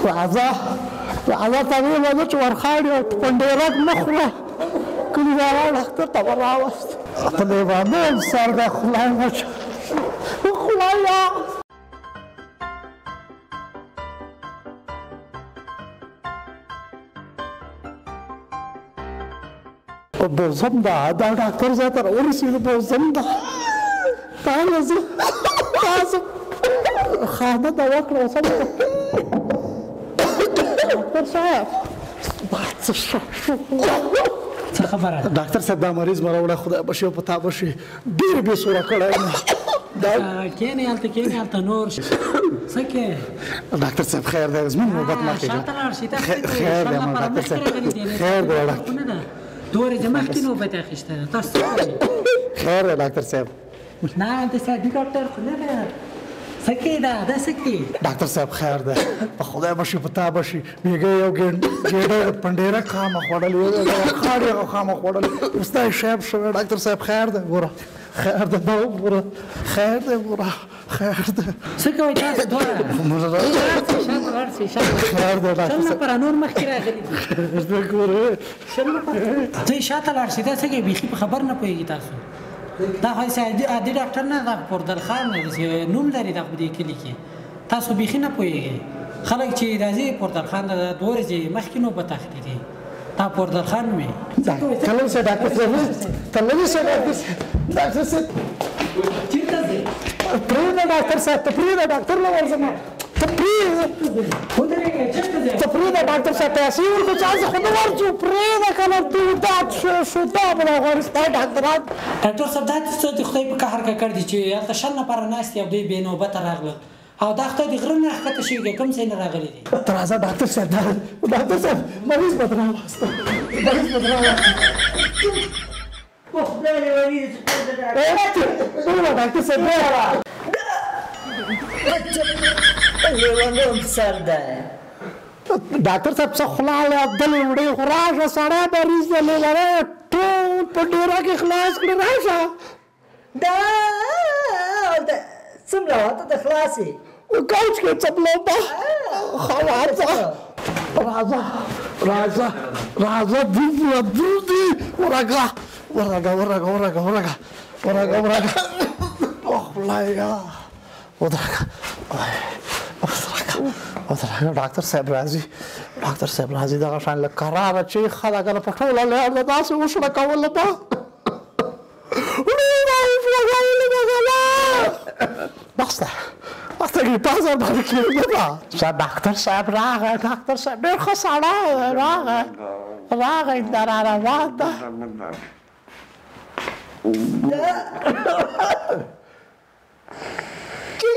راځه ته ویل چې ورخاړې او پنډېرک مه خوره کلیوالو ډاکټر ته به راوست ته لیوانو سر دی خدای مچ خدایا بوزم دا ډاکټر زه ته راورسېدو بوزم دا پاله زه تاسو خانه دا وکړه اوس ډاکټر صاحب څه خبره ده ډاکټر صاحب دا مریض مې راوړی خدای بشي او په تا بشي ډېر بېسوره کړی کښېنې هلته کښېنې هلته نور څه کې ډاکټر صاحب خیر دی زموږ نوبت مه کېږه خیر دی ډاکټر صاحب خیر دی دورې د مخکې نوبت اخیسته ده تاسو څه کوئ خیر دی ډاکټر صاحب نه هلته سادي ډاکټر خو نه ده څه کې ده دا څه کې ډاکټر صاحب خیر دی په خدای بشي په تا بشي بېګۍ یو ګېډه پنډېرک خامه خوړلې خاړې هغه خامه خوړلې اوس دا شیب شوی ډاکټر صاحب خیر دی ګوره خیر دی دا وګوره خیر دی ګوره خیر دی څه کوئ تاسو دواړه خیر دی ډاکټر شل نفره نور مخکې راغلي دي ګوره شل نفره ته یې شاته لاړ شئ دا څه کوي بیخي په خبر نه پوهېږي تاسو دا خو عادي ډاکټر نه دا پردل خان نوم لري دا په دې کلي کې تاسو بیخي نه پوهېږئ خلک چې راځي پردل خان د دوه ورځې مخکې نوبت اخلي دي تا پردل خان مې کله سه ډاکټر صاحب تللی سه ډاکټر صاحب چېرته ځې پرېږده ډاکټر صاحب ته پرېږده ډاکټر له ورځمه ته پرېږده ډاکټر صاحب پیسې ورکړو چې هسې خو نه ورځو پرېږده که نه دود شو دا به راغواړي ستا ډاکټران ډاکټر صاحب دا څه د خدای په قهر ککړ دي چې هلته شل نفره ناست دي او دوی بې نوبته راغلل او دا خدای د غره نه ښکته شوي دي کوم ځای نه راغلي دي ته راځه ډاکټر صاحب ډاکټر صاحب مریض به راوسته ډاکټر صاحب لیوانو سر دی ډاکټر صاحب څه خوله عبدل وړې خو راشه سړی مریض دی لیونی ټول په ډېره کې خلاص کړي راشه دا څومره واته د خلاصې کوچ کې څپلوبه راځه دودي ورګه خدایا ډاکټر صاحب راځي دغه شان لږ کراره چې ښه ده که نه په ټوله لار ده داسې وشړه کوله ده بس ده تګې پازر باندې کېږده ده ډاکټر صاحب راغی ډاکټر صاحب ډېر ښه سړی راغی دا را روان ده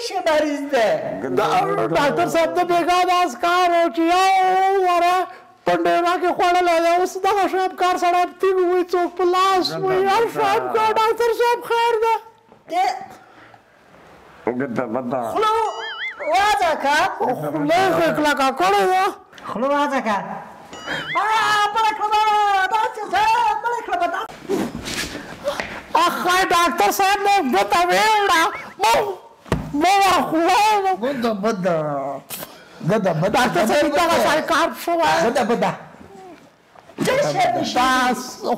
څه مریض دی ډاکټر صاحب د بېګا داس کار و چې یو وره پنډېره کې خوړلی دی اوس دغه شاید کار سړی تیږ وي څوک په لاس وي هر شاید کار ډاکټر صاحب خیر ده خوله وازه که خوله یې کلکه کړې ده خوله وازه که بله کړه داسې بله کړه اخی ډاکټر صاحب مې ګوته ویوړه ډاکټر صاحب دغه شی کار شوی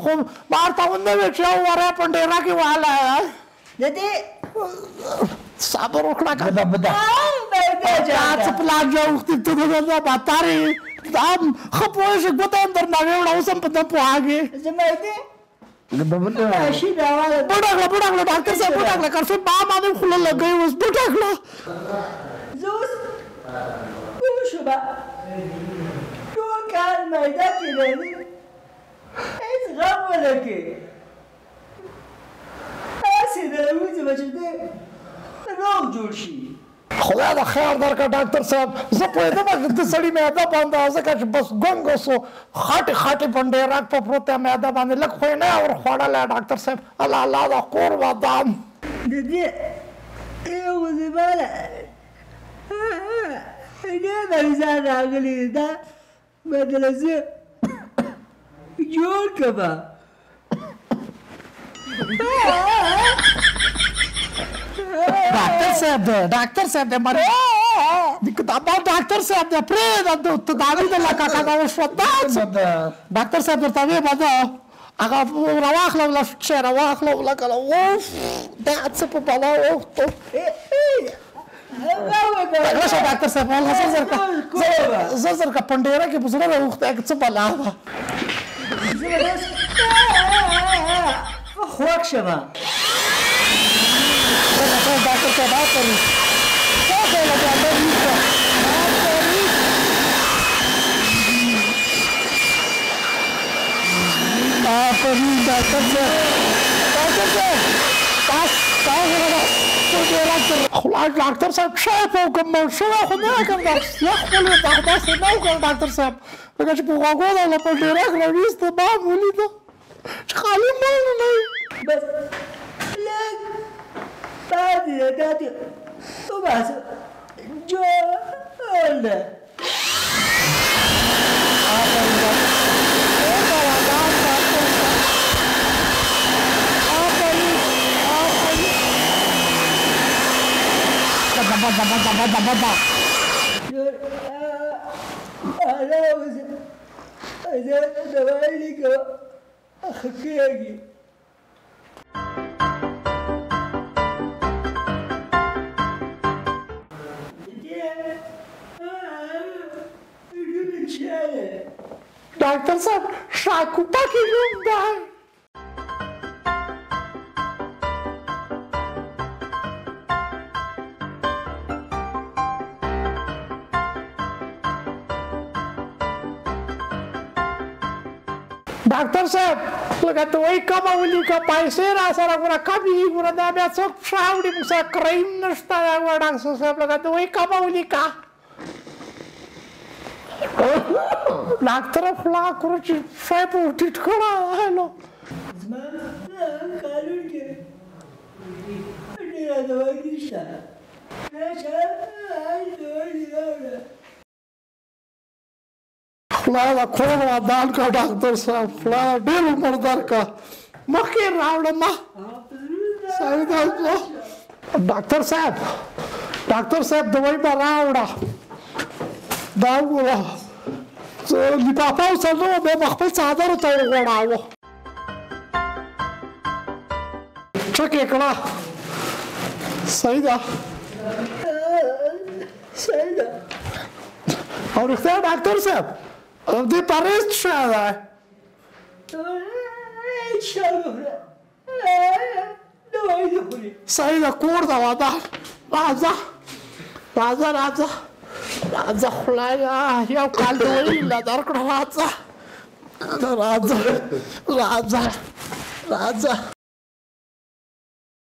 خو ما ورته ونه ویل چې یو وری پنډېره کې والی د دې صبر وکړه که دا څه پلان جوړ ته دا بهتر یې دا هم ښه پوهېږې ګوته هم درنه ویوړه اوس هم په ده پوهېږې زما دې بوډاکړه ډاکټر صاحب بوډاکړه که څه ما باندې خوله لګوي اوس بوډاکړه زه اوس پوه شومه ټول کال معده کې لري هېڅ غم ونه کړې هسې د راوځي به چې دی روغ جوړ شي خدای د خیر درکړه ډاکټر صاحب زه پوهېدم د سړي معده باندې ځکه چې بس ګونګ اوسو خاټې پنډېرک په پروت دی معده باندې لږ خو یې نه ور خوړلی ډاکټر صاحب الله دا کور ودان د دې یو زمانه ډېر مریضان راغلي دي دا بدله زه جوړ کړمه ډاکټر صاحب دی مریض ډاکټر ډاکټر صاحب د پرې د تداوی د لکه دا وشو ډاکټر صاحب درته وی بده هغه راواخلو ولا چې راواخلو لکه اوف دا څه په بلا وخت راشه ډاکټر صاحب والله زر کا پندېره کې بزره راوخته څه بلا ده خوښ شوه ډاکټر صاحب آفرین څه کوله آفرین ډاکټر صاحب ډاکټر صاحب شاید په کوم شوه خو نه کوم یا خپل داسې نه وکړ ډاکټر صاحب لکه چې په غوږو د له پنډېرک راویسته ما ولیده چې خالي مال نه بس لږ بعد دادي وبس جول أنا دواليك أخكيكي ډاکټر صاحب شاکوپا کې ژوند دی ډاکټر صاحب لکه ته وایي کمه ولیکه پیسې را سره ګوره کمې دي ګوره دا بیا څوک پښه وړي موږ سره کریم نشته دی ګوره ډاکټر صاحب لکه ته وایي کمه ولیکه ډاکټر خوله کړو چې شی په ټیټ کړه هلو زما قانون کې ډېره دوا نشته راشه دوا راوړه خوله د کور ودان که ډاکټر صاحب خوله ډېر عمر درکړه مخکې یې راوړم ډاکټر صاحب دوایي به راوړه دا وګوره لفافه ورسره نه وه بیا به خپل څادرو ته ورغوړاوه چک یې کړه صحیح ده صحیح ده او رښتیا ډاکټر صاحب دې پرهیز څه دی صحیح ده کور ده ودان راځه خدایه یو کال دوایي له درکړه راځه